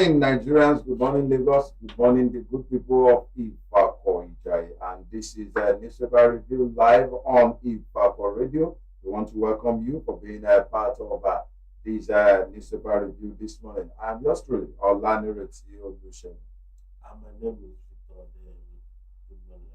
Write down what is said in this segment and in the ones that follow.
morning, Nigerians. Good morning, Lagos. Good morning, the good people of Ifako. And this is a newspaper review live on Ifako Radio. We want to welcome you for being a part of this newspaper review this morning. I'm yours truly, Olanireti, Olusegun. And my name is Victor. Good morning,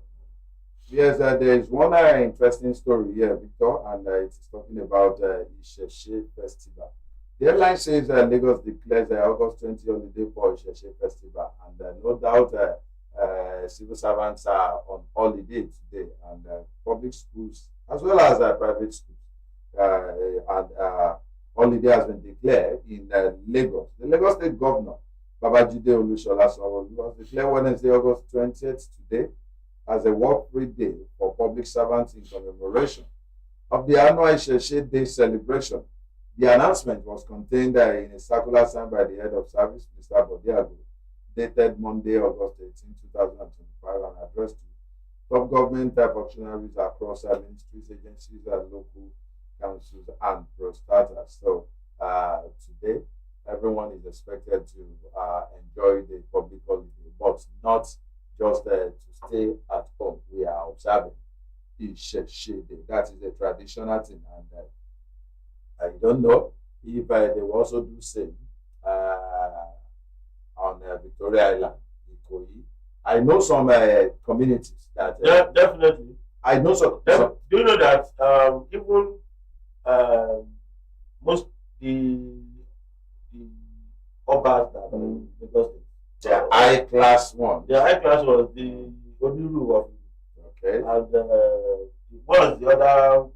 Yes, there is one interesting story here, Victor, and it is talking about Isheshe Festival. The headline says Lagos declares August 20 holiday for Isheshe Festival, and no doubt civil servants are on holiday today, and public schools as well as private schools, and holiday has been declared in Lagos. The Lagos State Governor Babajide Olusegun was declared Wednesday, August 20th today as a work-free day for public servants in commemoration of the annual Isheshe Day celebration. The announcement was contained in a circular signed by the head of service, Mr. Odeyemi, dated Monday, August 18, 2025, and addressed to top government functionaries across ministries, agencies, and local councils and pro-starters. So today, everyone is expected to enjoy the public holiday, but not just to stay at home. We are observing Isheshe Day. That is a traditional thing, and I don't know if they will also do same on Victoria Island, Ikoyi. I know some communities that. yeah, definitely. I know some. Do you know that even most the obas that are in Lagos State, the high class one. the high class was the Oniru of it, Okay. and was the other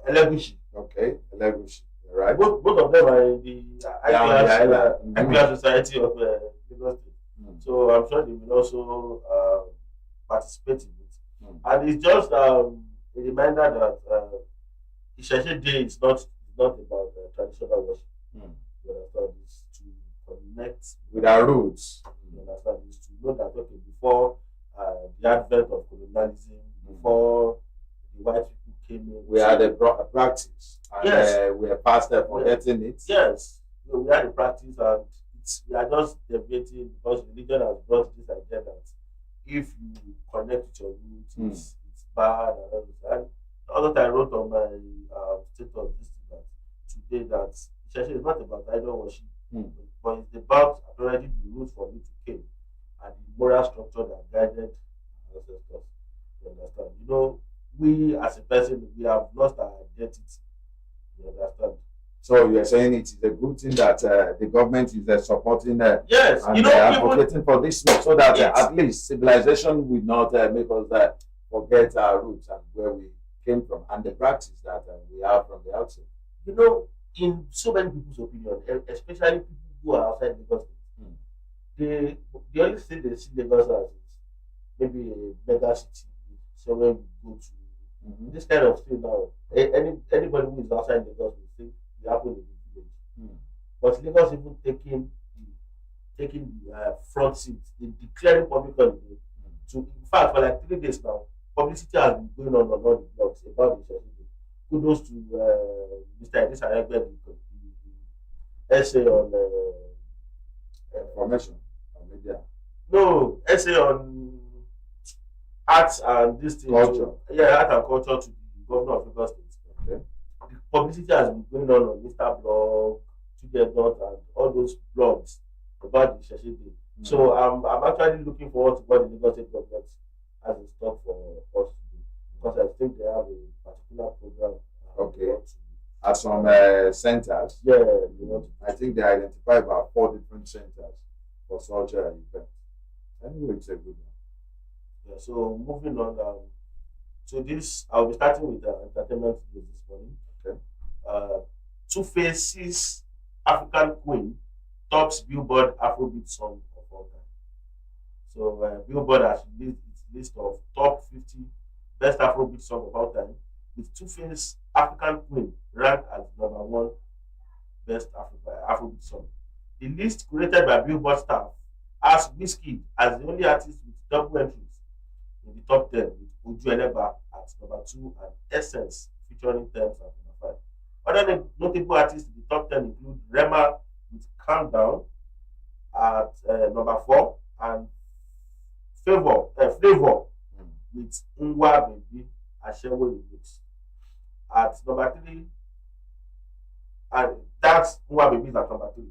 Elegushi. Okay. Elegushi. Right. Both of them are in the high Yeah, on the class island. high class society of Lagos State. So I'm sure they will also participate in it. And it's just a reminder that Isheshe Day is not about traditional worship. You understand? It's to connect With our roots. You understand? It's to know that okay, before the advent of colonialism, before the white people came in, We had a practice. And, Yes. we are past forgetting it. yes, we had the practice, and we are just debating because religion has brought this idea that if you connect with your roots, it's bad and everything. And the other time I wrote on my status this thing that today that Isheshe is not about idol worship, but it's about acknowledging the roots from which you came and the moral structure that guided our ancestors. You understand? You know, we as a person we have lost our identity. You understand? So you are saying it is a good thing that the government is supporting Yes, and you know, advocating for this so that Yes. at least civilization will not make us forget our roots and where we came from and the practice that we have from the outset. you know, in so many people's opinion, especially people who are outside Lagos, they only say they see Lagos as maybe a mega city, somewhere we go to. This kind of thing now, anybody who is outside Lagos will think it happened in the village. But Lagos even taking the front seat in declaring public holiday. To in fact, for like 3 days now, publicity has been going on all the blogs about the Isheshe Day. Kudos to Mr. Idris Aregbe, the essay on Information on media. no essay on arts and this thing. Culture. Art and culture to the governor of Lagos State. Okay. The publicity has been going on Mr. Blog, Dot, and all those blogs about the Isheshe Day. So I'm actually looking forward to what the Lagos State government has in stock for us to do, because I think they have a particular program. Okay. they want to- At some centers, Yeah, they want to. I think they identify about 4 different centers for such an event. Anyway, it's a good one. Yeah, so moving on. So this I'll be starting with entertainment news this morning. Okay. Two Faces African Queen tops Billboard Afrobeat song of all time. So Billboard has released its list of top 50 best Afrobeat song of all time, with Two Face African Queen ranked as #1 best Afrobeat song. The list, curated by Billboard staff, has Wizkid as the only artist with double entries in the top 10, with Oju Eleba at #2 and Essence featuring Thames at #5. Other notable artists in the top 10 include Rema with Calm Down at number 4, and Flavor with Ngwa Baby Ashewo Remix at number 3, and that's Ngwa Baby is at number 3,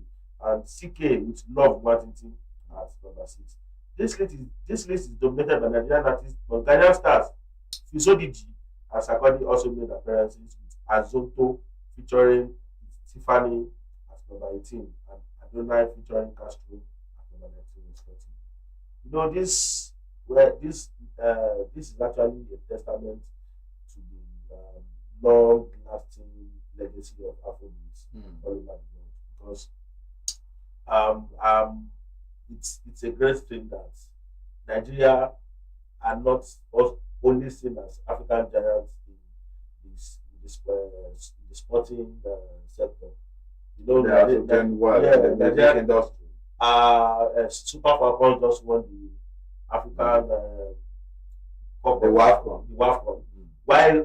and CK with Love Quantity at number 6. This list is dominated by Nigerian artists, but Ghanaian stars Fisodiji and Sarkodie also made appearances with Azonto featuring Tiffany at number 18 and Adonai featuring Castro at number 19 respectively. You know this is actually a testament to the long-lasting legacy of Afrobeats all over the world, because it's a great thing that Nigeria are not only seen as African giants in the sporting sector. You know, They are also doing well in the music Nigeria, industry. Super Falcons just won the African Cup The of WAFCON. the WAFCON, while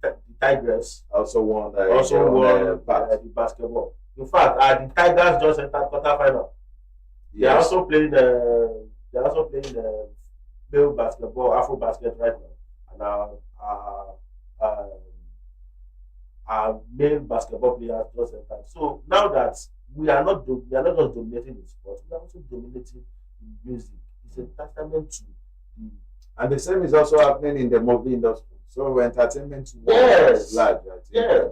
the Tigers Also won also won back. the basketball. In fact, the Tigers just entered quarterfinal. They are Yes. also playing male basketball, Afro basket right now, and our male basketball players just entered. So now that we are not just dominating in sports, we are also dominating in music. It's a testament to the And the same is also happening in the movie industry. So entertainment world Yes. is large. I think Yes.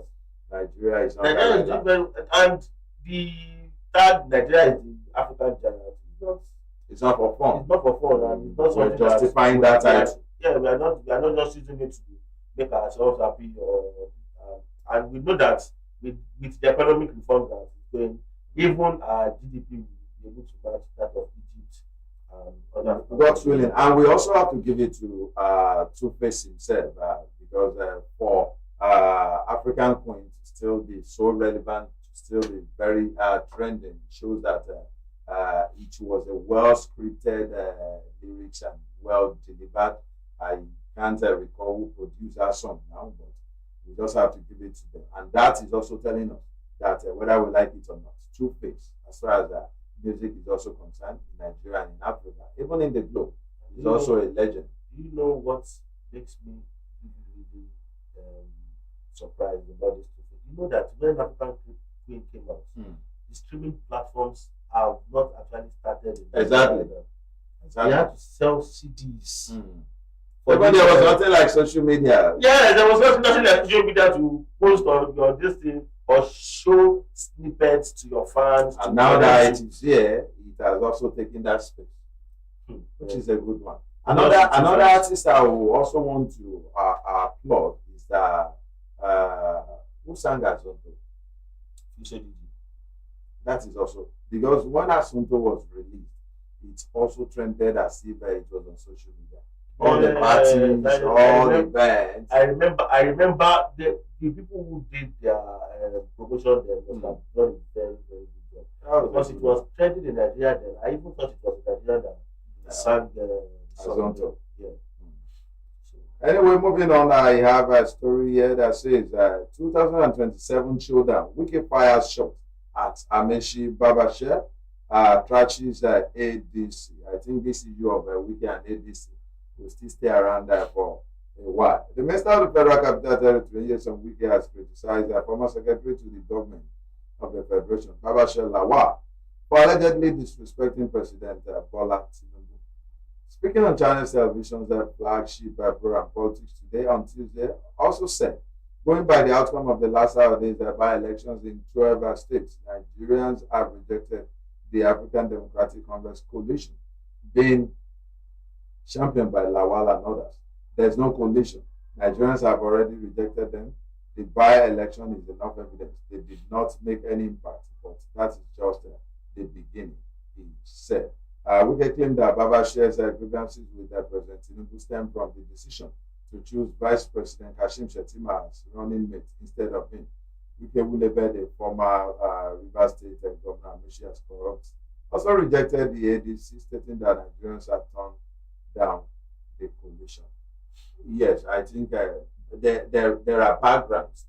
Nigeria is not Nigeria that is doing large. very, and the third Nigeria is the African giant. It's not for fun. It's not for fun, and it's not We're something justifying that title. Yeah, we are not just using it to make ourselves happy, or and we know that with the economic reforms that is going, even our GDP will be able to match that of Egypt and other. God's willing. And we also have to give it to Two-Face himself, because for African Queen to still be so relevant, to still be very trending, shows that it was a well-scripted lyrics and well-delivered. I can't recall who produced that song now, but we just have to give it to them. And that is also telling us that whether we like it or not, Two-Face, as far as music is also concerned in Nigeria and in Africa, even in the globe, is also a legend. Do you know what makes me really surprised about this? You know that when African Queen came out, the streaming platforms have not actually started. Exactly. They had to sell CDs. But there was nothing like social media. Yeah, there was nothing like social media to post on your this thing or show snippets to your fans. And now that it is here, it has also taken that space, which is a good one. Another artist I will also want to applaud is who sang Azonto? That is also because when Azonto was released, it also trended as if it was on social media. All the parties, all the events. I remember the people who did their promotion there must have done a very, very good job. Because it was trending in Nigeria then. I even thought it was in Nigeria that sang the song. Yeah. Anyway, moving on, I have a story here that says 2027 showdown. Wiki fires shot at Amechi Babashe, Trachi's ADC. I think this issue of Wiki and ADC will still stay around there for a while. The Minister of the Federal Capital Territory, Nyesom Wike, has criticized the former secretary to the government of the Federation, Babashe Lawal, for allegedly disrespecting President Bola Tinubu. Speaking on Channels Television's flagship program Politics Today on Tuesday, also said, going by the outcome of the last Saturday's by-elections in 12 states, Nigerians have rejected the African Democratic Congress coalition being championed by Lawal and others. There's no coalition. Nigerians have already rejected them. The by-election is enough evidence. They did not make any impact, but that is just the beginning, he said. Wike claimed that Babashe's grievances with President Tinubu stem from the decision to choose Vice President Kashim Shettima as running mate instead of him. Wike, who labeled the former Rivers State Governor Amechi as corrupt, also rejected the ADC, stating that Nigerians have turned down the coalition. Yes, I think there are backgrounds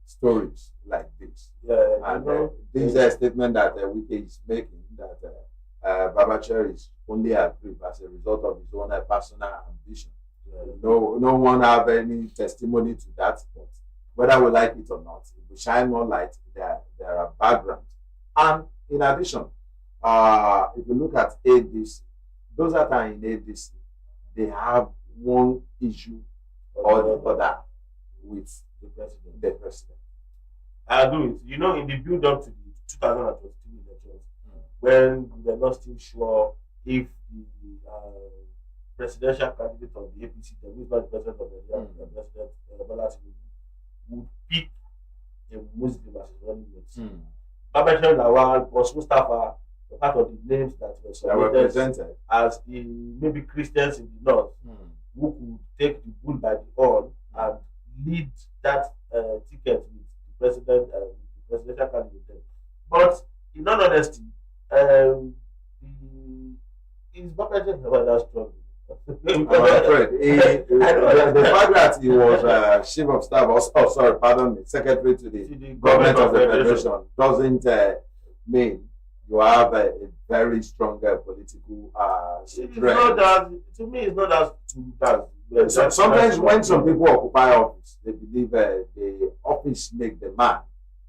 stories like this. Yeah, And this is a statement that Wike is making that Babachir is only aggrieved as a result of his own personal ambition. No one have any testimony to that, but whether we like it or not, if we shine more light, there are backgrounds. And in addition, if you look at ADC, those that are in ADC, they have one issue or the other with the president. I agree with you. You know, in the build up to the 2022 elections, when we were not still sure if the presidential candidate of the APC, the president of the President Bola Tinubu, would pick a Muslim as his running mate. Babachir Lawal was Mustafa, part of the names that were submitted as the maybe Christians in the north who could take the bull by the horn and lead that ticket with the presidential candidate. But in all honesty, is Babachir Lawal that strong? I'm afraid the fact that he was chief of staff, secretary to the government of the federation doesn't mean you have a very strong political strength. To me, it's not that. Sometimes when some people occupy office, they believe the office make the man,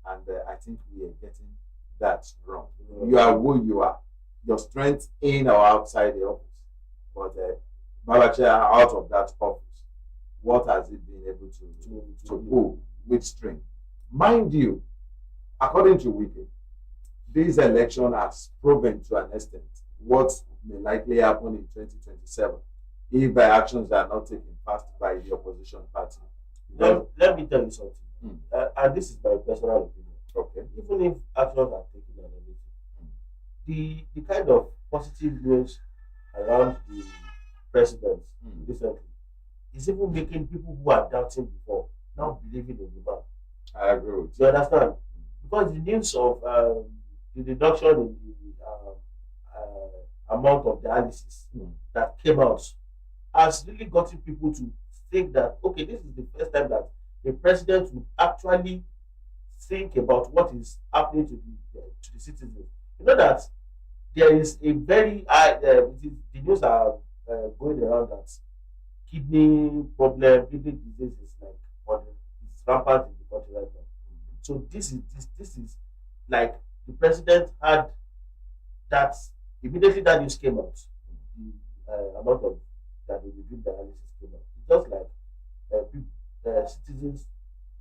and I think we are getting that wrong. You are who you are, your strength in or outside the office, but Babachir out of that office, what has it been able to pull with string? Mind you, according to Wike, this election has proven to an extent what may likely happen in 2027 if actions are not taken fast by the opposition party. Let me tell you something, and this is my personal opinion. Okay. Even if actions are taken and everything, the kind of positive news around the president recently is even making people who are doubting before now believing in the man. I agree with you. You understand? Because the news of the reduction in the amount of dialysis that came out has really gotten people to think that, okay, this is the first time that the president would actually think about what is happening to the citizens. You know that there is a very the news are going around that kidney problem, kidney disease is it's rampant in the country right now. So this is like the president had that immediately that news came out, the amount of that they reviewed the analysis came out. It's just like citizens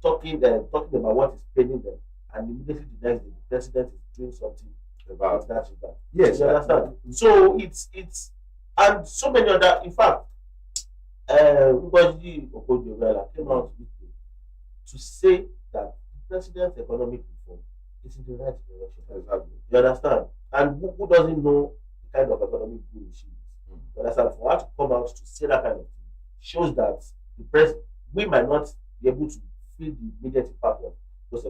talking about what is paining them, and immediately the next day the president is doing something about that. Yes, you understand. So it's and so many other. In fact, Ngozi Okonjo-Iweala came out to say that the president's economic reform is in the right direction. Exactly. You understand? And who doesn't know the kind of economic guru she is? You understand? For her to come out to say that kind of thing shows that we might not be able to feel the immediate impact of those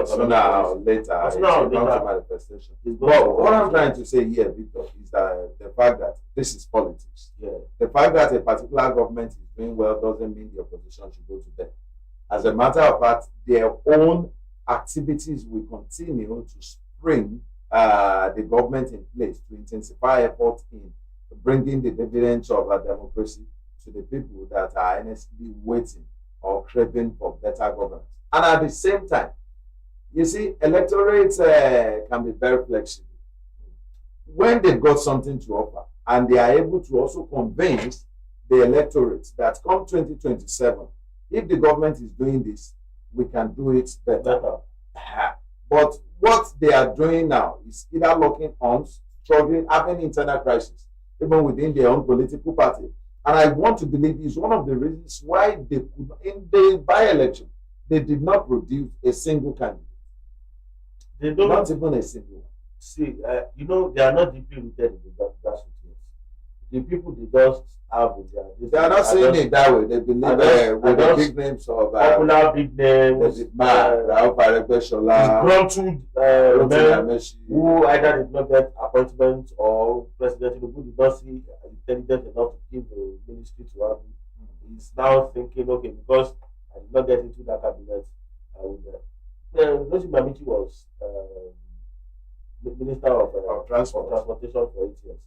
sooner or later, it's going to manifestation. But what I'm trying to say here, Victor, is that the fact that this is politics. Yeah. The fact that a particular government is doing well doesn't mean the opposition should go to bed. As a matter of fact, their own activities will continue to spring the government in place to intensify efforts in bringing the dividends of our democracy to the people that are earnestly waiting or craving for better governance. And at the same time, you see, electorates can be very flexible. When they've got something to offer and they are able to also convince the electorate that come 2027, if the government is doing this, we can do it better. But what they are doing now is either locking arms, struggling, having internal crisis, even within their own political party. And I want to believe it's one of the reasons why they could, in the by-election, they did not produce a single candidate. They don't. Not even a single one. See, they are not deeply rooted in the grassroots yet. The people they just have in their. They are not saying it that way. They believe with the big names of popular big names. Rauf Aregbesola, disgruntled men who either did not get appointment or President Tinubu did not see intelligent enough to give a ministry to him. He's now thinking, okay, because I did not get into that cabinet, I would Rosie Mamiki was Minister of Transportation for 8 years.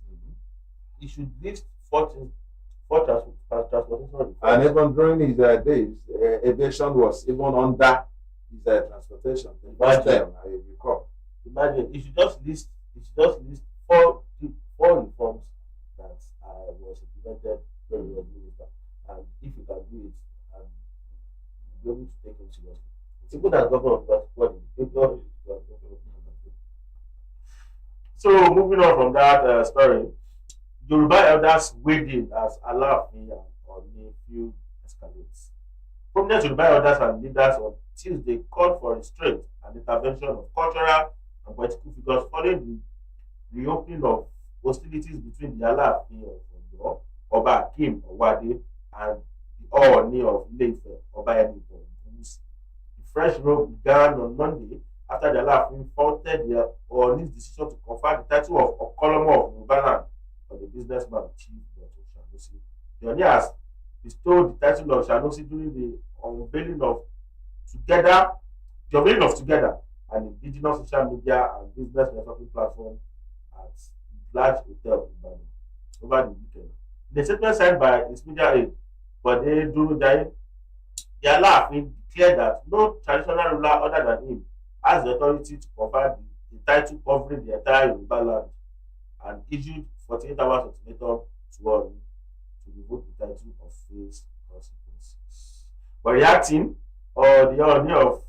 He should list four transportation reforms. And even during his days, aviation was even under his transportation. The first time I recall. Imagine he should just list four reforms that was implemented when he was minister, and if you can do it, and you'll be able to take him seriously. It's good as governor of what So moving on from that story, Yoruba elders weighed in as Alaafin and Oni escalates. Prominent Yoruba elders and leaders on Tuesday called for restraint and intervention of cultural and political figures following the reopening of hostilities between the Alaafin of Oyo, Oba Akim Owade, and the Ooni of Ile-Ife, Odeyemi. The fresh row began on Monday after the Alaafin faulted the Ooni's decision to confer the title of Okolomo of Yorubaland on the businessman Chief Dr. Sanusi. The Ooni has bestowed the title of Sanusi during the unveiling of Together, an indigenous social media and business networking platform at large hotel in Ibadan over the weekend. In a statement signed by his media aide, Bode Durujaye, the Alaafin declared that no traditional ruler other than him has the authority to confer the title covering the entire Yoruba land, and issued 48 hours ultimatum to Ooni to revoke the title of face consequences. But reacting, the Ooni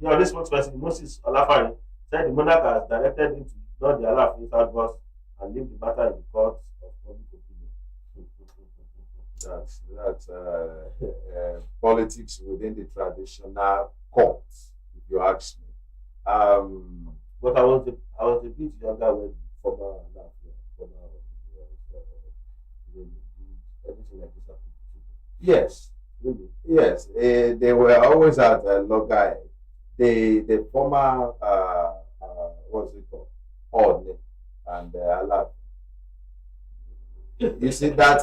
spokesperson Moses Olafare said the monarch has directed him to ignore the Alaafin's outburst and leave the matter in the court of public opinion. That's politics within the traditional courts, if you ask me. But I was a bit younger when former anything like this happened. Yes, Really? yes. They were always at loggerhead. The former what's it called, Odeyemi and Alaafin. You see that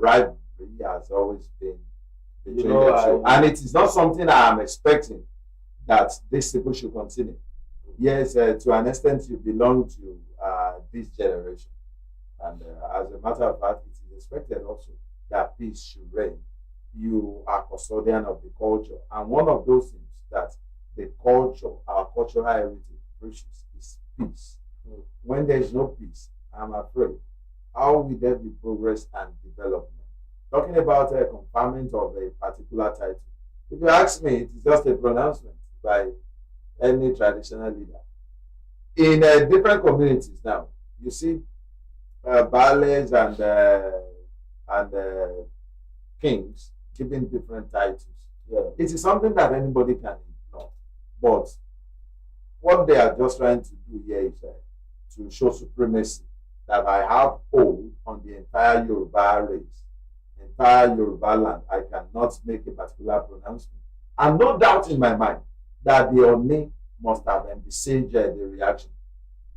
rivalry has always been between the two, and it is not something I am expecting that this people should continue. Yes, to an extent, you belong to this generation, and as a matter of fact, it is expected also that peace should reign. You are custodian of the culture, and one of those things that the culture, our cultural heritage, preaches is peace. When there is no peace, I'm afraid, how will there be progress and development? Talking about a conferment of a particular title, if you ask me, it is just a pronouncement by any traditional leader. In different communities now, you see baales and kings giving different titles. Yeah. It is something that anybody can ignore. But what they are just trying to do here is to show supremacy, that I have hold on the entire Yoruba race, entire Yoruba land. I cannot make a particular pronouncement. And no doubt in my mind that the Oni must have envisaged the reaction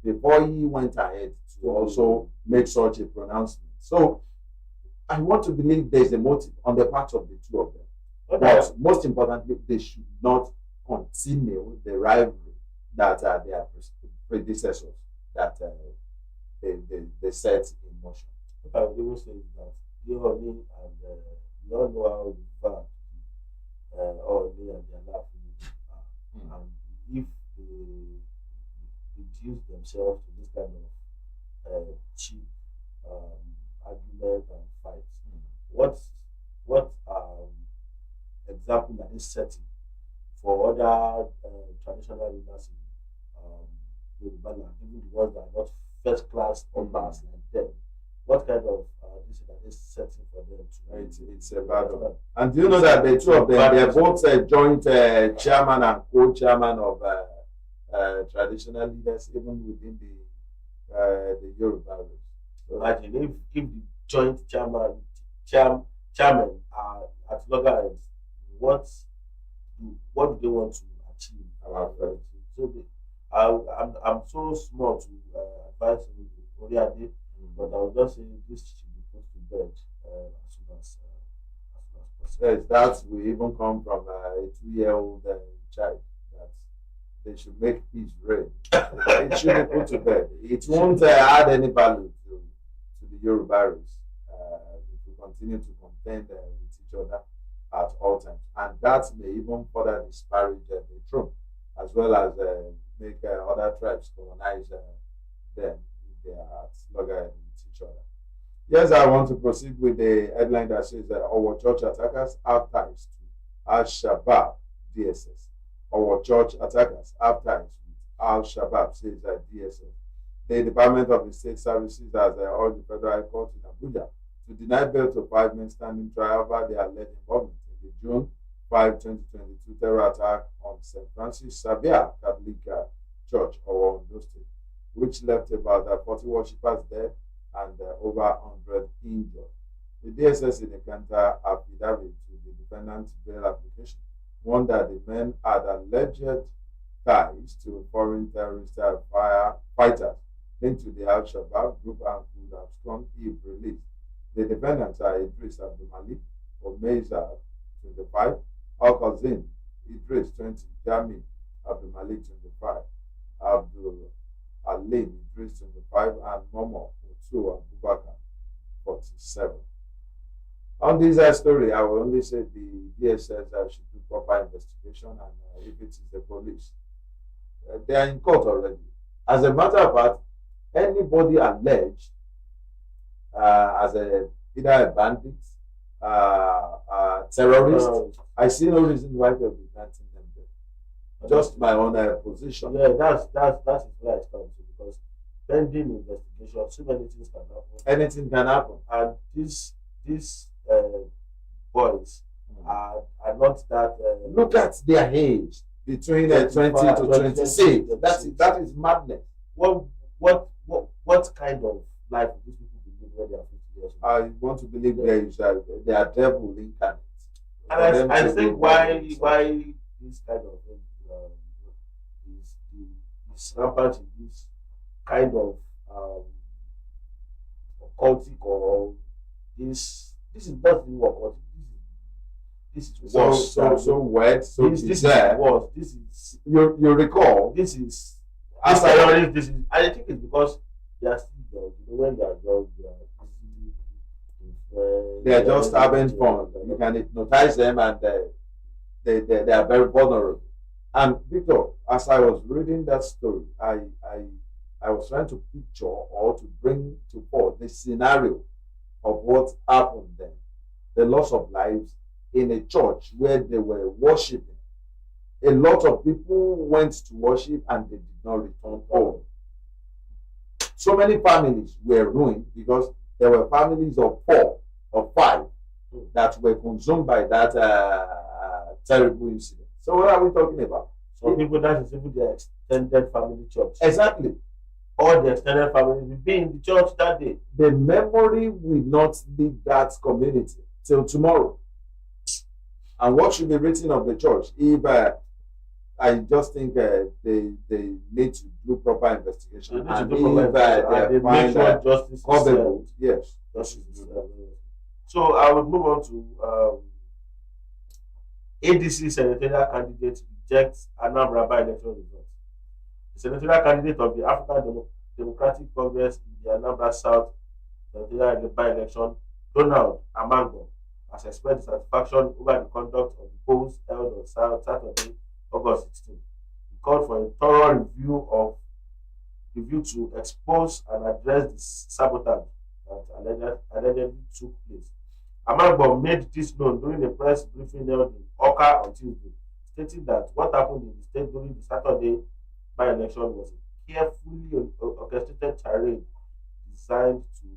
before he went ahead to also make such a pronouncement. So I want to believe there is a motive on the part of the two of them. But most importantly, they should not continue the rivalry that their predecessors that they set in motion. What I would even say is that Ooni and we all know how bad Ooni and the Alaafin are, and if they reduce themselves to this kind of cheap argument and fight, what example are they setting for other traditional leaders in Yoruba land, even the ones that are not first class owners like them? What kind of this are they setting for them to? It's a bad one. And do you know that the two of them, they are both joint chairman and co-chairman of traditional leaders, even within the Yoruba race. Imagine if the joint chairman are at loggerheads, what do they want to achieve? So I'm so small to advise Oriade, but I would just say this should be put to bed as soon as possible. Yes, that will even come from a 2-year-old child that they should make peace reign. It should be put to bed. It won't add any value to the Yoruba race if we continue to contend with each other at all times. And that may even further disparage the throne, as well as make other tribes colonize them if they are at loggerhead with each other. Yes, I want to proceed with the headline that says that our church attackers have ties to Al-Shabaab DSS. Our church attackers have ties with Al-Shabaab, says DSS. The Department of the State Services has urged the Federal Court in Abuja to deny bail to 5 men standing trial over their alleged involvement in the June 5, 2022 terror attack on St. Francis Xavier Catholic Church, or Ondo State, which left about 40 worshippers dead and over 100 injured. The DSS in the counter affidavit to the defendant's bail application warned that the men had alleged ties to foreign terrorist fighters into the Al-Shabaab group and would have strong if released. The defendants are Idris Abdulmalik, Omeza, 25, Al-Kazim, Idris, 20, Jami Abdulmalik, 25, Abdul Alim, Idris, 25, and Momo Otu Abubakar, 47. On this story, I will only say the DSS should do proper investigation, and if it is the police, they are in court already. As a matter of fact, anybody alleged as either a bandit, terrorist, I see no reason why they'll be granting them bail. Just my own position. Yeah, that's where I stand to, because pending investigation, so many things can happen. Anything can happen. And these boys are not that. Look at their age, between 20 to 26. That is madness. What kind of life do these people live when they are 50 years old? I want to believe they are devil incarnate. And I think why this kind of thing is rampant in this kind of occultic, or this is not really occultic. This is worse. So wet. So this is worse. This is you recall. This is as I this is. I think it's because they are still young. You know, when they are young, they are easily influenced. They are just having fun. You can hypnotize them, and they are very vulnerable. And Victor, as I was reading that story, I was trying to picture or to bring to forth the scenario of what happened then, the loss of lives in a church where they were worshiping. A lot of people went to worship and they did not return home. So many families were ruined because there were families of 4 or 5 that were consumed by that terrible incident. So what are we talking about? Some people, that is even their extended family church. Exactly. All the extended family will be in the church that day. The memory will not leave that community till tomorrow. And what should be written of the church? If I just think they need to do proper investigation. And if they find justice culpable, yes. Justice. So I would move on to ADC senatorial candidate rejects Anambra by-election results. The senatorial candidate of the African Democratic Congress in the Anambra South senatorial by-election, Donald Amango, has expressed satisfaction over the conduct of the polls held on Saturday, August 16. He called for a thorough review to expose and address the sabotage that allegedly took place. Amango made this known during a press briefing held in Oka on Tuesday, stating that what happened in the state during the Saturday by-election was a carefully orchestrated charade designed to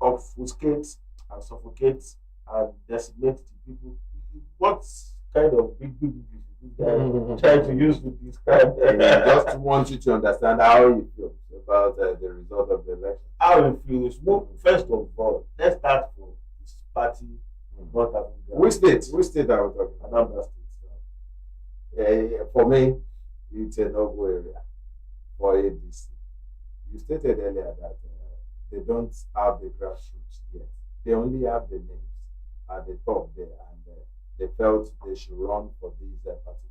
obfuscate and suffocate and decimate the people. What kind of big English is this guy trying to use to describe? I just want you to understand how you feel about the result of the election. How he feels. Well, first of all, let's start from his party not having. Which state are we talking about? Anambra State. For me, it's a no-go area for ADC. You stated earlier that they don't have the grassroots yet. They only have the names at the top there, and they felt they should run for this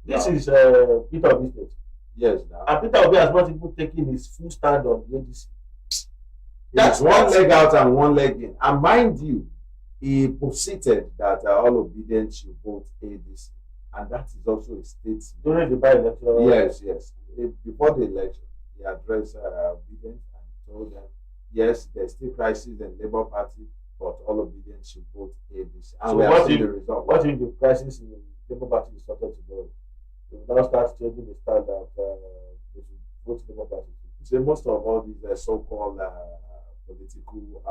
This particular. is Peter Obi State. Yes, now. And Peter Obi has not even taken his full stand on the ADC. That's one leg out and one leg in. And mind you, he posited that all obedience should vote ADC. And that is also a statement. During the by-election. Yes, yes. Before the election, he addressed obedience and told them, yes, there's still crisis in Labour Party, but all obedience should vote ADC. And So we have what seen if the result. what if the crisis in the Labour Party is sorted tomorrow? They will now start changing the stand that they should vote Labour Party. See, most of all these so-called political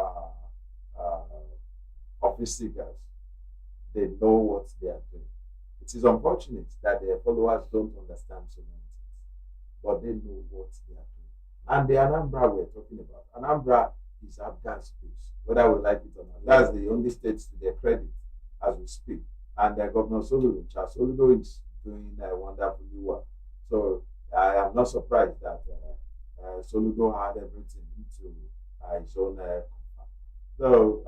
office seekers, they know what they are doing. It is unfortunate that their followers don't understand so many things, but they know what they are doing. And the Anambra we're talking about, Anambra is Afghan space, whether we like it or not. That's the only state to their credit as we speak. And Governor Charles Soludo is doing wonderfully well. So I am not surprised that Soludo had everything into his own So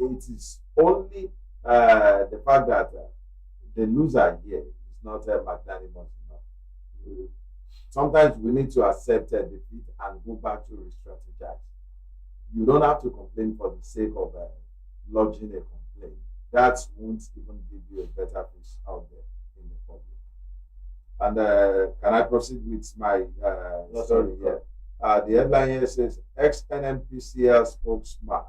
it is only the fact that the loser here is not magnanimous enough. Sometimes we need to accept defeat and go back to re-strategize. You don't have to complain for the sake of lodging a complaint. That won't even give you a better face out there in the public. And can I proceed with my story here? The headline here says, ex-NNPCL spokesman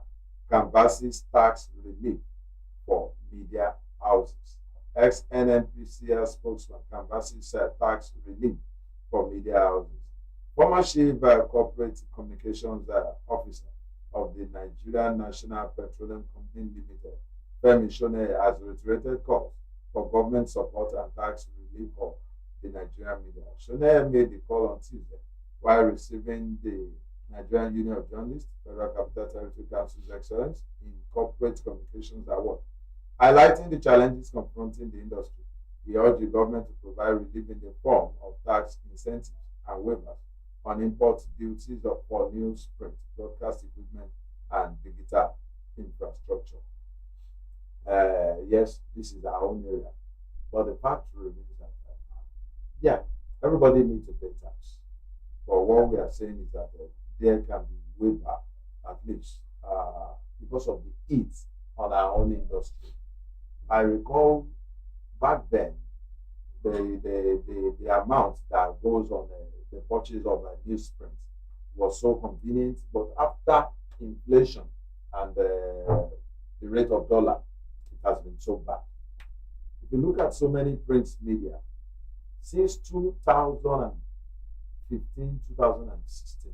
canvasses tax relief for media houses. Ex-NNPCL spokesman canvasses tax relief for media houses. Former chief corporate communications officer of the Nigerian National Petroleum Company Limited, Femi Shone, has reiterated calls for government support and tax relief for the Nigerian media. Shone made the call on Tuesday while receiving the Nigerian Union of Journalists, Federal Capital Territory Council's Excellence in Corporate Communications Award, highlighting the challenges confronting the industry. He urged the government to provide relief in the form of tax incentives and waivers on import duties for newsprint, broadcast equipment, and digital infrastructure. Yes, this is our own area, but the fact remains that yeah, everybody needs to pay tax. But what we are saying is that there can be waiver, at least because of the heat on our own industry. I recall back then the amount that goes on the purchase of a newsprint was so convenient, but after inflation and the rate of dollar, it has been so bad. If you look at so many print media, since 2015, 2016,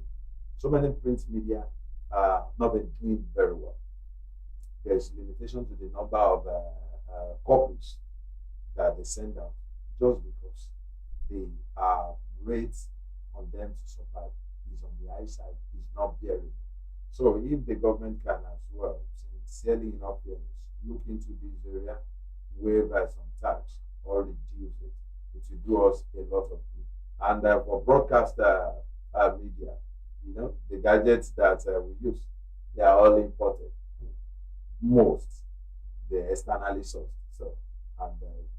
so many print media have not been doing very well. There is limitation to the number of copies that they send out just because the rate on them to survive is on the high side, is not bearable. So if the government can as well, sincerely in all fairness, look into this area, waive some tax or reduce it, it will do us a lot of good. And for broadcast media, you know, the gadgets that we use, they are all imported. Most, they're externally sourced. So, and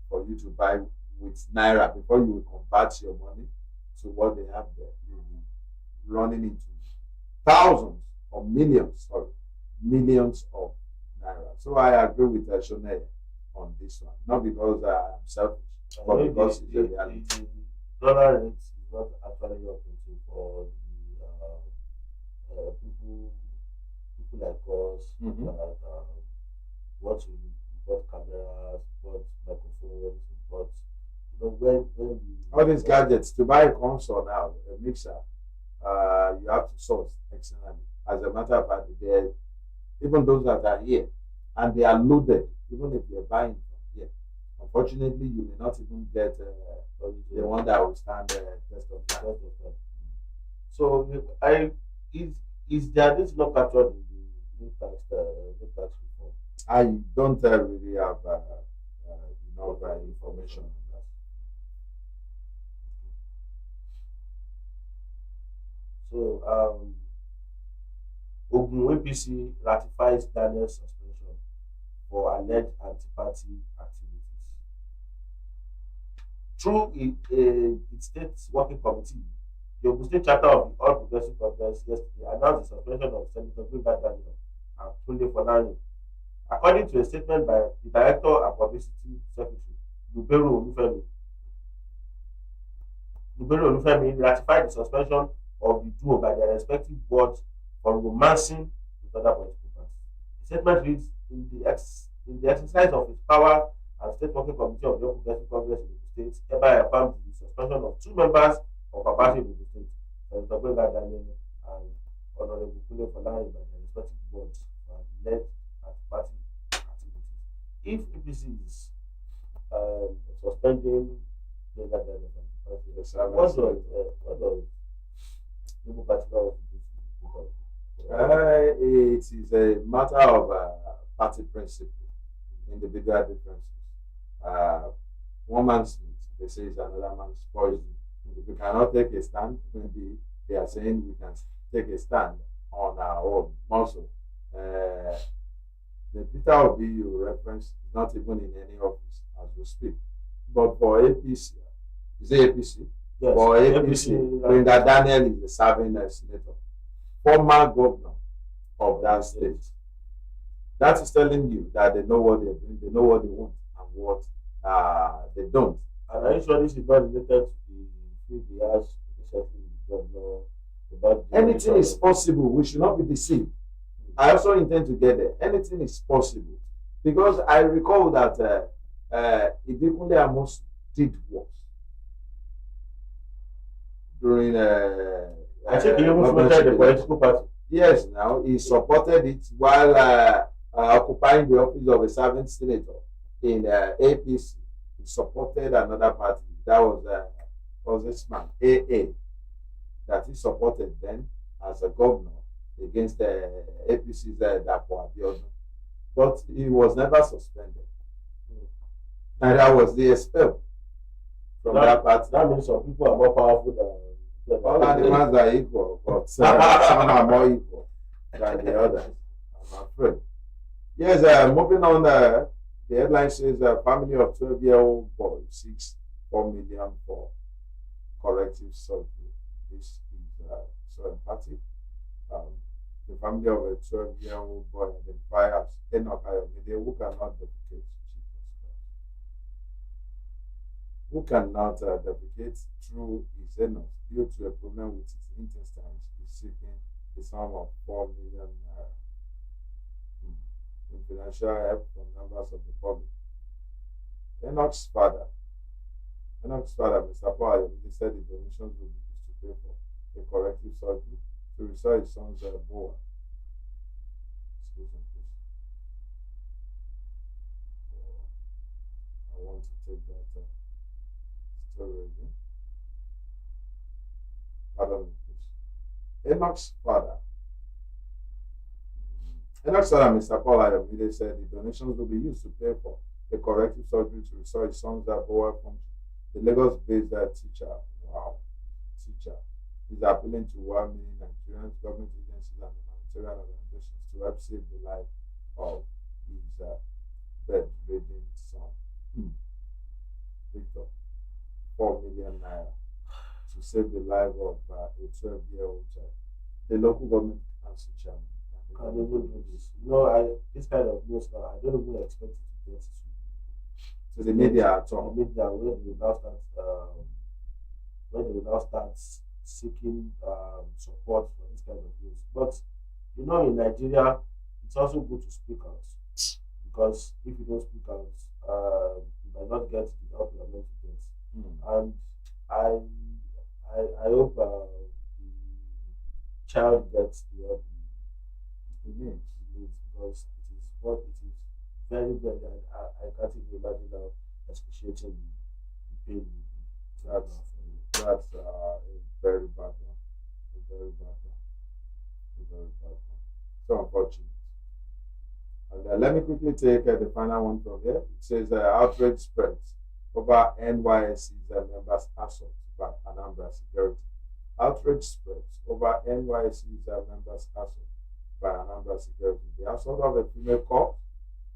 for you to buy with Naira, before you will convert your money to what they have there, you'll be running into thousands or millions, millions of Naira. So I agree with Shone on this one. Not because I'm selfish, but because it's a reality. The dollar rate is not actually up into for the people like us that what we bought cameras, bought microphones, bought when all these gadgets to buy a console now, a mixer, you have to source externally. As a matter of fact, even those that are here and they are loaded, even if you're buying from here, unfortunately, you may not even get the one that will stand test of time. So, is there this not captured in the new tax reform? I don't really have enough information on that. So, Ogun APC ratifies Daniel's suspension for alleged anti-party activities. Through its state working committee, the Ogun State chapter of the All Progressive Congress yesterday announced the suspension of Senator Gbega Daniel and Tunde Folani. According to a statement by the Director and Publicity Secretary, Duberu Olufemi ratified the suspension of the duo by their respective boards for romancing with other political parties. The statement reads, in the exercise of its power as State Working Committee of the All Progressive Congress in the State, hereby affirms the suspension of two members of our party in the State, Senator Gbega Daniel and Honorable Tunde Folani by their respective boards for alleged anti-party activities. If APC is suspending Gbega Daniel from the party, what does Labour Party now want to do to It is a matter of party principle, individual differences. One man's meat, they say, is another man's poison. If we cannot take a stand, maybe they are saying we can take a stand on our own muscle. The Peter Obi you reference is not even in any office as we speak. But for APC, is it APC? Yes, For APC, Gbega Daniel is the serving senator, former governor of that state. That is telling you that they know what they're doing, they know what they want and what they don't. And are you sure this is not related to the few they asked recently with the governor about the Anything is possible. We should not be deceived. I also intend to get there. Anything is possible. Because I recall that Ibikunle Amos did worse during I think he even supported the political party. Yes, now he supported it while occupying the office of a serving senator in APC. He supported another party. That was this man, AA, that he supported then as a governor against APC's Dapo Abiodun. But he was never suspended. And that was the expelled from that party. That means some people are more powerful than all animals are equal, but some are more equal than the others, I'm afraid. Yes, moving on, the headline says a family of 12-year-old boy seeks 4 million for corrective surgery. This is so empathic. The family of a 12-year-old boy identified as Enoch Ayomide, who cannot defecate, who cannot defecate through his anus due to a problem with his intestines, is seeking the sum of 4 million in financial help from members of the public. Enoch's father, Mr. Paul, said the donations will be used to pay for a corrective surgery to restore his son's bowel. Excuse me, please. I want to take that story again. Pardon me, please. Enoch's father, Mr. Paul Ayomide, said the donations will be used to pay for a corrective surgery to restore his son's bowel function. The Lagos-based teacher is appealing to 1 million Nigerians, government agencies, and humanitarian organizations to help save the life of his bedridden son. Victor, 4 million naira to save the life of a 12-year-old child. The local government council chairman can even do this. This kind of news now, I don't even expect it to get to the media at all. The media where they will now start seeking support for this kind of news. But in Nigeria, it's also good to speak out, because if you don't speak out, you might not get the help you are meant to get. And I hope the child gets the help he needs, because it is what it is. Very, very, I can't even imagine how excruciating the pain will be. That's a very bad one. A very bad one. So unfortunate. And let me quickly take the final one from here. It says outrage spreads over NYSC's members' assault by Anambra Security. Outrage spreads over NYSC's members' assault by Anambra Security. The assault of a female cop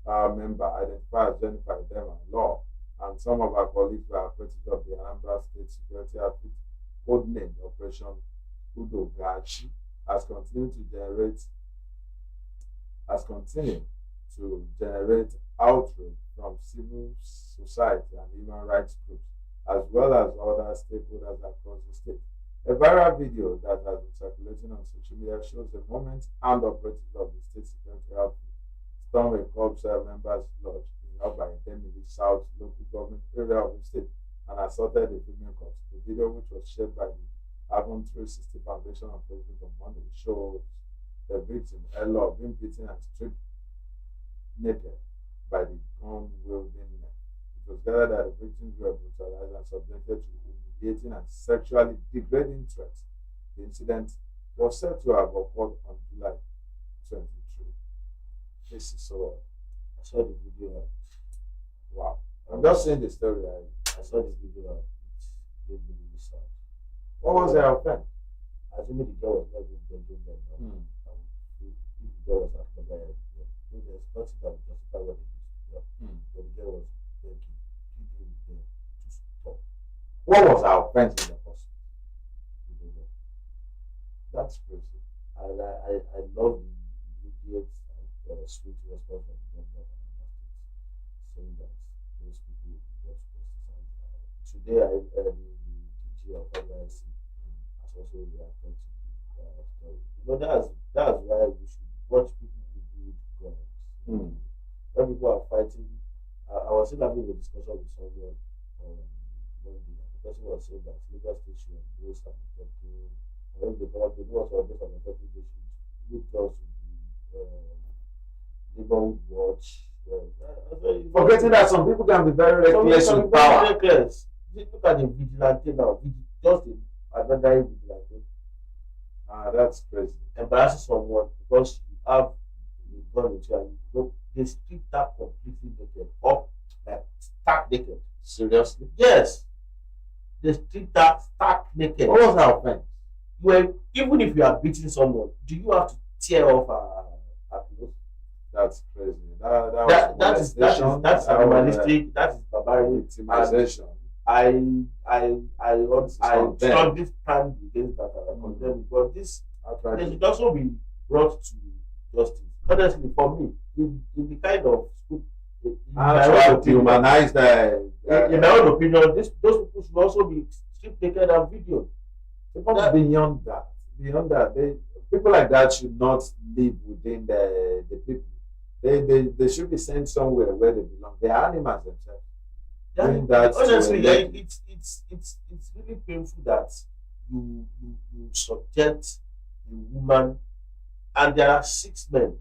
member identified as Jennifer Idema Law, and some of our colleagues were operatives of the Anambra State Security Outfit, codenamed Operation Udogachi, has continued to generate has continued to generate outrage from civil society and human rights groups, as well as other stakeholders across the state. A viral video that has been circulating on social media shows the moment armed operatives of the state security outfit storm a corps members' lodge in Odeyemi South local government area of the state and assaulted a female corpse. The video, which was shared by the Avon 360 Foundation on Facebook on Monday, shows the victim, Ella, being beaten and stripped naked by the gun-wielding men. It was gathered that the victims were brutalized and subjected to humiliating and sexually degrading threats. The incident was said to have occurred on July 23. This is so. I saw the video. Wow. I'm just saying the story. I saw this video. It made me really sad. What was the offense? Assuming the girl was not even begging them now. If the girl was at Logaya, there's nothing that would justify what they did to the girl. But the girl was begging, pleading with them to stop. What was our offense in the person? We don't know. That's crazy. And I love the immediate and swift response from the governor of Anambra State, saying that those people will be brought to justice. And today, the DG of NYC has also reacted to the story. That's why we should watch people who do guns. When people are fighting, I was still having a discussion with someone on Monday, and the person was saying that Lagos State should embrace Amotekun, or if they come up to do also embrace Amotekun, they should look girls to the neighborhood watch. Forgetting that some people can be very reckless with power. Reckless. Look at the vigilante now. Just another vigilante. That's crazy. Embarrassing someone because you have a gun with you and you know they strip that completely naked, up like stark naked. Seriously? Yes. They strip that stark naked. What was that offense? Well, even if you are beating someone, do you have to tear off her clothes? That's crazy. That's animalistic. That is barbaric. Victimization. I strongly stand against that and I condemn it. But this they should also be brought to justice. Honestly, for me, in the kind of school, in my own opinion, those people should also be stripped naked and videoed. Beyond that, people like that should not live within the people. They should be sent somewhere where they belong. They are animals themselves. Honestly, it's really painful that you subject a woman, and there are 6 men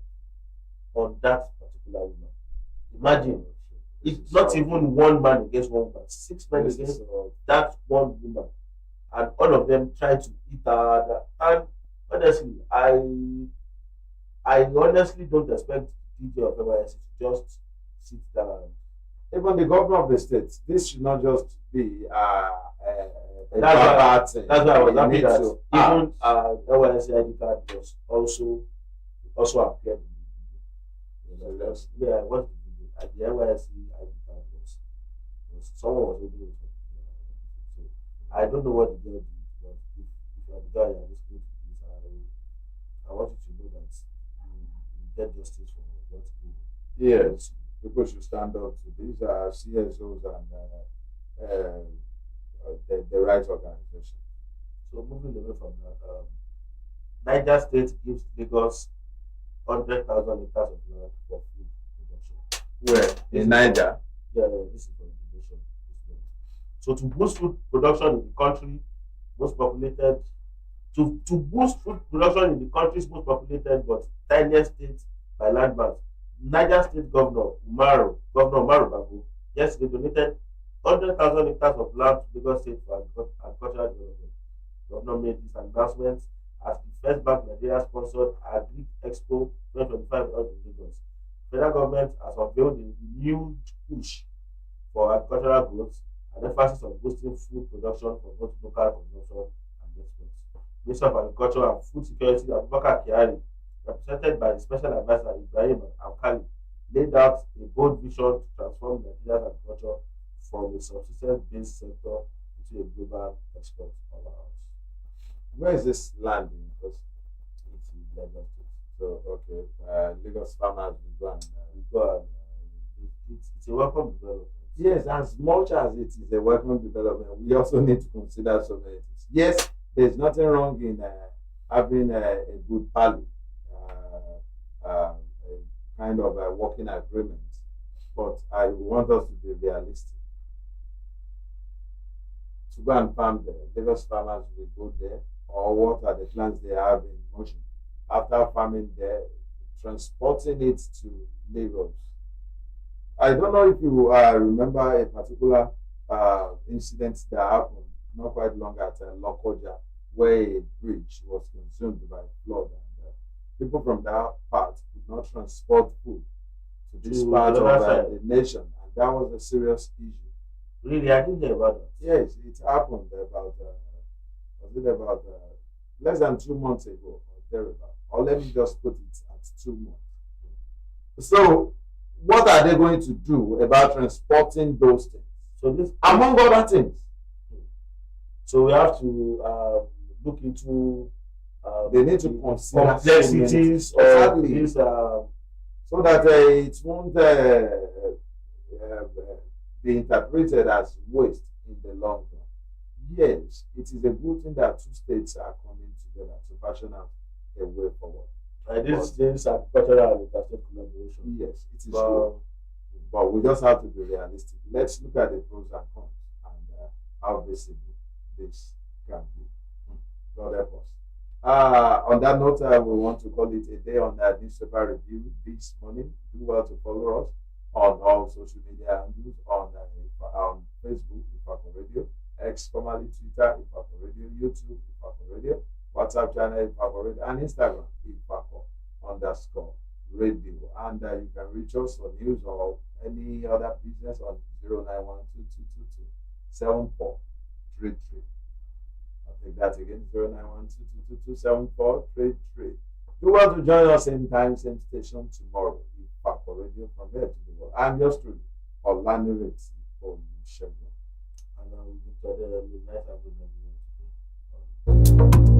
on that particular woman. Imagine, it's not even one man against one woman, 6 men against that one woman, and all of them try to eat her. And honestly, I honestly don't expect DJ of NYSC to just sit down. Even the governor of the state, this should not just be that's why I was happy that even NYSC ID card was also appeared in the video. Yeah, I watched the video. And the NYSC ID card was someone was holding it for the so I don't know what the girl did, but if you are the guy and listening to this, I want you to know that you get justice for what you do. Yes. People should stand up to these CSOs and the right organization. So moving away from that, Niger State gives Lagos 100,000 acres of land for food production. Where? In Niger? Yeah, this is from the nation. So to boost food production in the country, most populated, to boost food production in the country's most populated but tiniest state by land mass, Niger State Governor Umaru Bago, yesterday donated 100,000 acres of land to Lagos State for agricultural development. The governor made this announcement as the First Bank Nigeria sponsored Agri Expo 2025 held in Lagos. The federal government has unveiled a renewed push for agricultural growth and emphasis on boosting food production for both local consumption and exports. Minister of Agriculture and Food Security Abubakar Kyari, represented by the Special Advisor Ibrahim Alkali, laid out a bold vision to transform Nigeria's agriculture from a subsistence-based sector into a global export powerhouse. Where is this landing? Because It's in Lagos State. so okay, Lagos farmers will go and We go and it's a welcome development. yes, as much as it is a welcome development, we also need to consider so many things. Yes, there's nothing wrong in having a good pally, a kind of a working agreement, but I want us to be realistic. To go and farm there, Lagos farmers will go there, or what are the plans they have in motion? After farming there, transporting it to Lagos. I don't know if you remember a particular incident that happened not quite long at Lokoja, where a bridge was consumed by flood, and people from that part could not transport food to this To part of another side. the nation, and that was a serious issue. Really, I didn't hear about that. Yes, it happened about was it about less than 2 months ago or thereabout, or let me just put it at 2 months. So, what are they going to do about transporting those things, So this among other things? so we have to look into They need to the consider complexities so many- of exactly, this. so that it won't be interpreted as waste in the long run. Yes, it is a good thing that two states are coming together to fashion out a way forward. This agricultural and interstate collaboration. Yes, it is But good, but we just have to be realistic. Let's look at the pros and cons and how visible this can be. God help us. On that note, we want to call it a day on the newspaper review this morning. Do well to follow us on all social media handles on Facebook, Ifako Radio, X formerly Twitter, Ifako Radio, YouTube, Ifako Radio, WhatsApp channel, Ifako Radio, and Instagram, Ifako_radio. And you can reach us for news or any other business on 09122227433. I'll take that again, 09122227433. Do well to join us same time, same station tomorrow. Ifako Radio from here to the world. I'm yours truly, Olanireti Olusegun. and we need to nice having everyone today.